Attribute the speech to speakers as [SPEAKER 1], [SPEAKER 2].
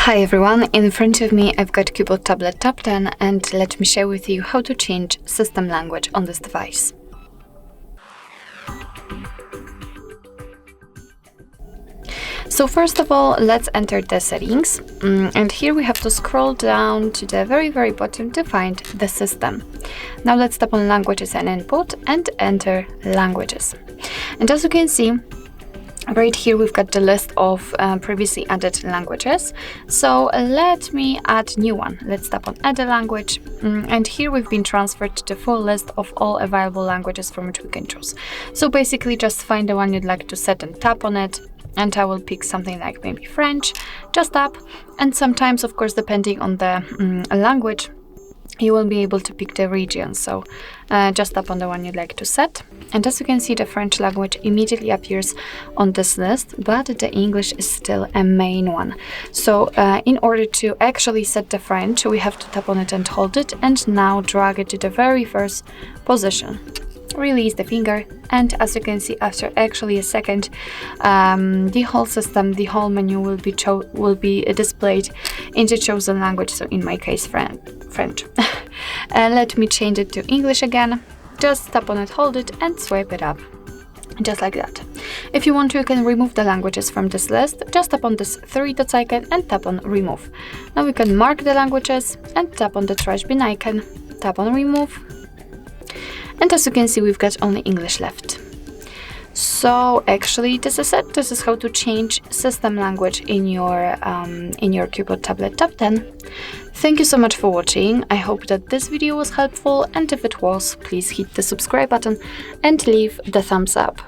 [SPEAKER 1] Hi everyone, in front of me I've got CUBOT Tablet Top 10 and let me share with you how to change system language on this device. So first of all, let's enter the settings, and here we have to scroll down to the very bottom to find the system. Now let's tap on languages and input and enter languages. And as you can see, right here we've got the list of previously added languages. So let me add new one. Let's tap on add a language, and here we've been transferred to the full list of all available languages from which we can choose. So basically just find the one you'd like to set and tap on it, and I will pick something like maybe French. Just tap, and sometimes, of course, depending on the language, you will be able to pick the region. So just tap on the one you'd like to set, and as you can see, the French language immediately appears on this list, but the English is still a main one. So in order to actually set the French, we have to tap on it and hold it, and now drag it to the very first position. Release the finger, and as you can see, after actually a second, the whole system, the whole menu will be displayed in the chosen language. So in my case, French. Let me change it to English again. Just tap on it, hold it, and swipe it up, just like that. If you want to, you can remove the languages from this list. Just tap on this three dots icon and tap on remove. Now we can mark the languages and tap on the trash bin icon, tap on remove. And as you can see, we've got only English left. So actually, this is it. This is how to change system language in your CUBOT Tablet Top 10. Thank you so much for watching. I hope that this video was helpful, and if it was, please hit the subscribe button and leave the thumbs up.